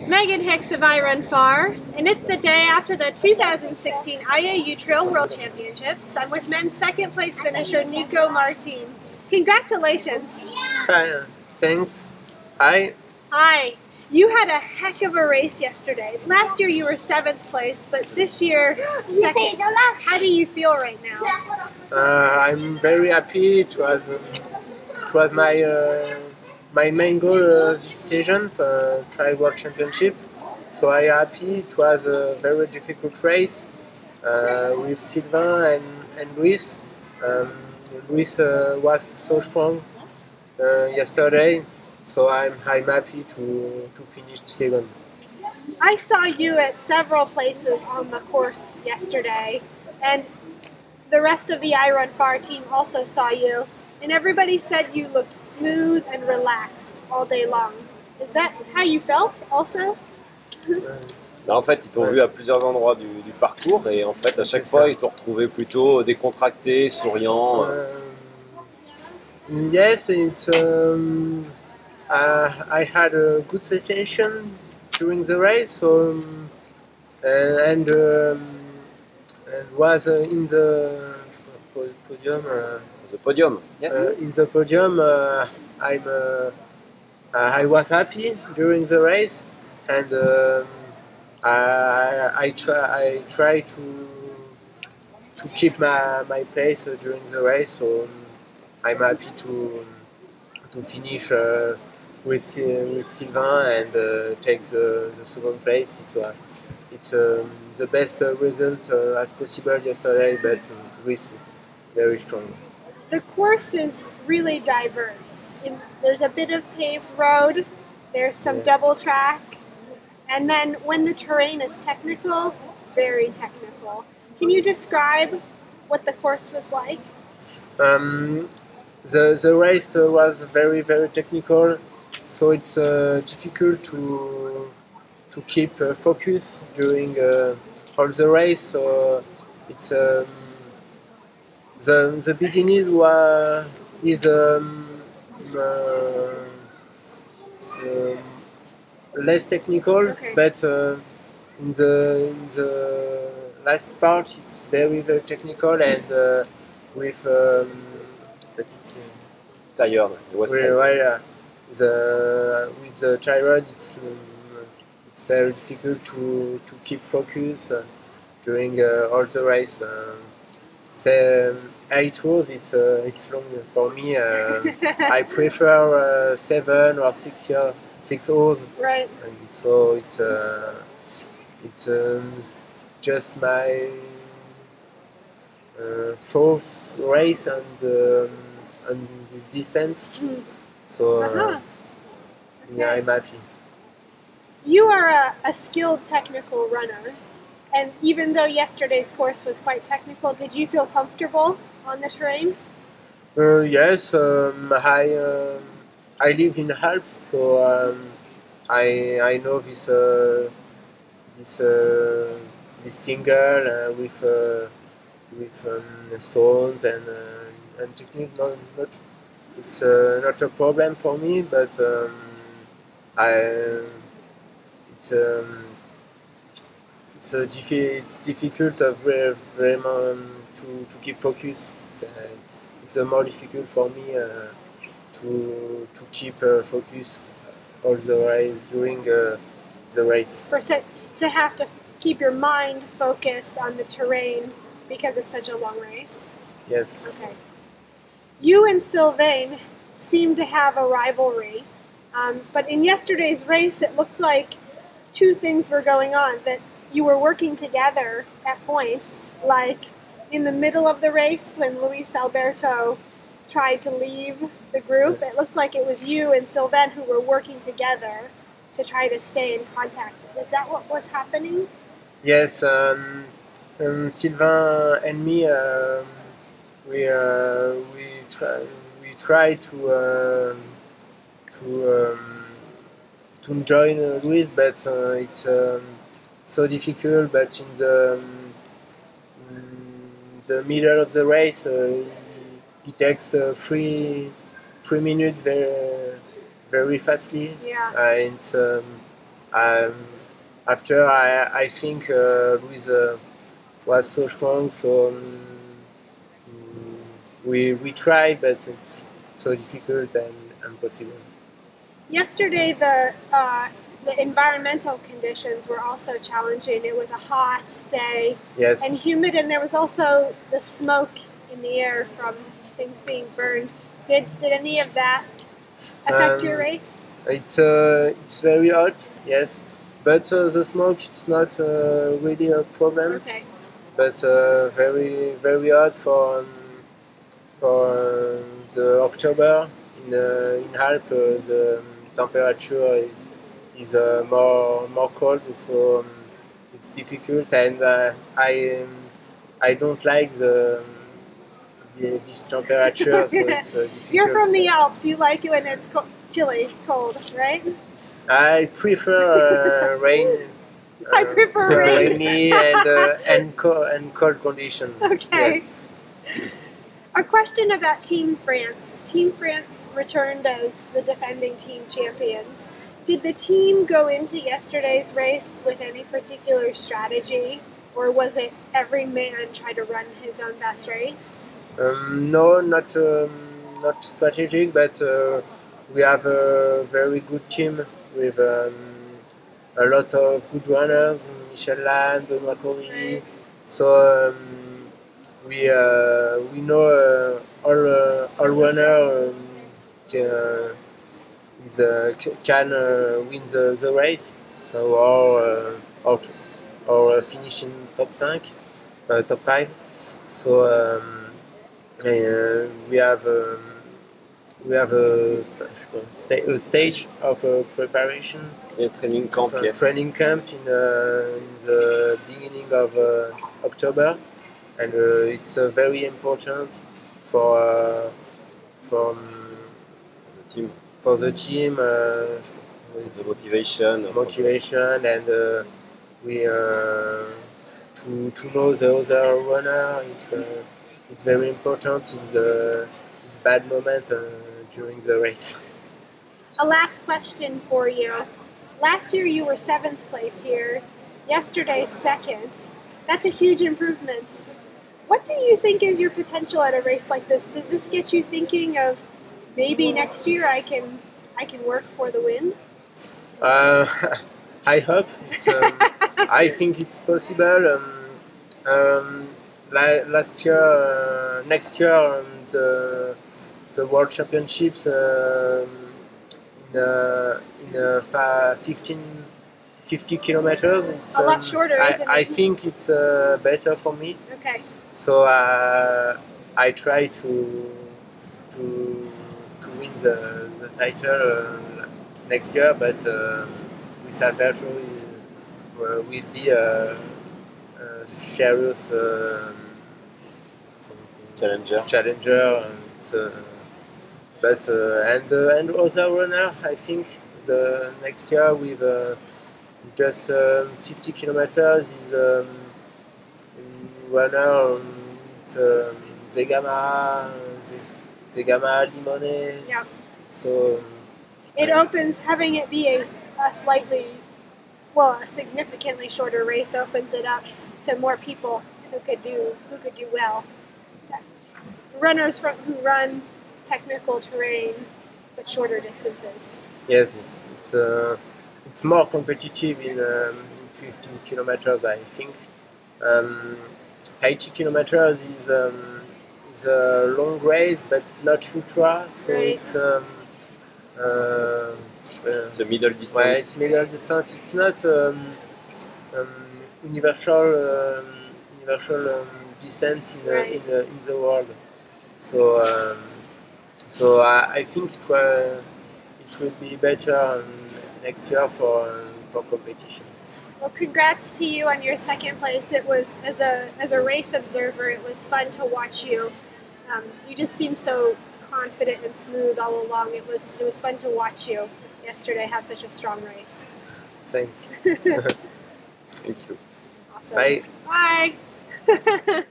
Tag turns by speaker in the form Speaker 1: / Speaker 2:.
Speaker 1: Megan Hicks of I Run Far, and it's the day after the 2016 IAU Trail World Championships. I'm with men's second place finisher Nicolas Martin. Congratulations!
Speaker 2: Thanks. Hi.
Speaker 1: Hi. You had a heck of a race yesterday. Last year you were 7th place, but this year 2nd. How do you feel right now?
Speaker 2: I'm very happy. It was my main goal this season for Trail World Championship. So I'm happy. It was a very difficult race with Sylvain and Luis. Luis was so strong yesterday, so I'm happy to finish second.
Speaker 1: I saw you at several places on the course yesterday, and the rest of the I Run Far team also saw you, and everybody said you looked smooth and relaxed all day long. Is that how you felt also?
Speaker 3: En fait, ils t'ont vu à plusieurs endroits du parcours et en fait, à chaque fois, ils t'ont retrouvé plutôt décontracté, souriant.
Speaker 2: Yes, it's. I had a good sensation during the race, so and was in the podium.
Speaker 3: The podium, yes.
Speaker 2: In the podium, I was happy during the race, and I try to keep my place during the race. So I'm happy to finish with Sylvain and take the second place. It's the best result as possible yesterday, but with very strong.
Speaker 1: The course is really diverse. There's a bit of paved road, there's some double track, and then when the terrain is technical, it's very technical. Can you describe what the course was like?
Speaker 2: The race was very technical, so it's difficult to keep focus during all the race. So it's the beginning is less technical,
Speaker 1: okay.
Speaker 2: But in the last part it's very technical and with
Speaker 3: Tired,
Speaker 2: with the tired it's very difficult to keep focus during all the race. So 8 hours it's long for me. I prefer 7 or 6 hours.
Speaker 1: Right.
Speaker 2: And so it's just my fourth race and this distance. So yeah, I'm happy.
Speaker 1: You are a skilled technical runner, and even though yesterday's course was quite technical, did you feel comfortable on the terrain?
Speaker 2: Yes, I live in Alps, so I know this single with stones and technique. Not it's not a problem for me, but it's difficult to keep focus. It's more difficult for me to keep focus all the way during the race.
Speaker 1: To have to keep your mind focused on the terrain because it's such a long race?
Speaker 2: Yes.
Speaker 1: Okay. You and Sylvain seem to have a rivalry, but in yesterday's race it looked like two things were going on, that you were working together at points, like in the middle of the race when Luis Alberto tried to leave the group. It looked like it was you and Sylvain who were working together to try to stay in contact. Is that what was happening?
Speaker 2: Yes, Sylvain and me, we try to join Luis, but it's so difficult. But in the middle of the race, he takes 3 minutes very fastly.
Speaker 1: Yeah.
Speaker 2: And um, after I think Louise was so strong, so we tried, but it's so difficult and impossible.
Speaker 1: Yesterday, the environmental conditions were also challenging. It was a hot day
Speaker 2: Yes.
Speaker 1: and humid, and there was also the smoke in the air from things being burned. Did any of that affect your race?
Speaker 2: It's very hot, yes, but the smoke it's not really a problem.
Speaker 1: Okay.
Speaker 2: But very hot for the October in Alp the temperature is more cold, so it's difficult, and I don't like this temperature, so it's difficult.
Speaker 1: You're from the Alps. You like it when it's chilly, cold, right?
Speaker 2: I prefer rain.
Speaker 1: I prefer rain.
Speaker 2: Rainy and cold conditions.
Speaker 1: Okay.
Speaker 2: Yes.
Speaker 1: A question about Team France. Team France returned as the defending team champions. Did the team go into yesterday's race with any particular strategy, or was it every man try to run his own best race?
Speaker 2: No, not strategic, but we have a very good team with a lot of good runners, Michel Land, Benoît Cory.
Speaker 1: Right.
Speaker 2: So we know all runner can win the race. So or finish in top 5, top 5. So we have a stage of preparation.
Speaker 3: A training camp, yes.
Speaker 2: Training camp in the beginning of October, and it's very important for
Speaker 3: The team,
Speaker 2: for the team.
Speaker 3: the motivation,
Speaker 2: And we to know the other runner. It's very important in the bad moment during the race.
Speaker 1: A last question for you. Last year you were 7th place here. Yesterday 2nd. That's a huge improvement. What do you think is your potential at a race like this? Does this get you thinking of maybe next year I can work for the win?
Speaker 2: I hope. I think it's possible. Next year, the World Championships in 50 kilometers. It's
Speaker 1: a lot shorter, isn't it?
Speaker 2: I think it's better for me.
Speaker 1: Okay.
Speaker 2: So I try to win the title next year, but with Alberto will be a serious challenger. And other runner, I think the next year with just 50 kilometers is runner Zegama Limone.
Speaker 1: Yeah.
Speaker 2: So
Speaker 1: it opens, having it be a significantly shorter race opens it up to more people who could do well. Runners who run technical terrain but shorter distances.
Speaker 2: Yes, it's more competitive in 50 kilometers, I think. 80 kilometers is a long race, but not ultra, so
Speaker 1: right.
Speaker 3: It's a middle distance.
Speaker 2: Ouais, it's middle distance. It's not universal distance in the world. So I think it will be better next year for competition.
Speaker 1: Well, congrats to you on your 2nd place. It was, as a race observer, it was fun to watch you. You just seemed so confident and smooth all along. It was fun to watch you yesterday have such a strong race.
Speaker 2: Thanks.
Speaker 3: Thank you.
Speaker 1: Awesome.
Speaker 2: Bye.
Speaker 1: Bye.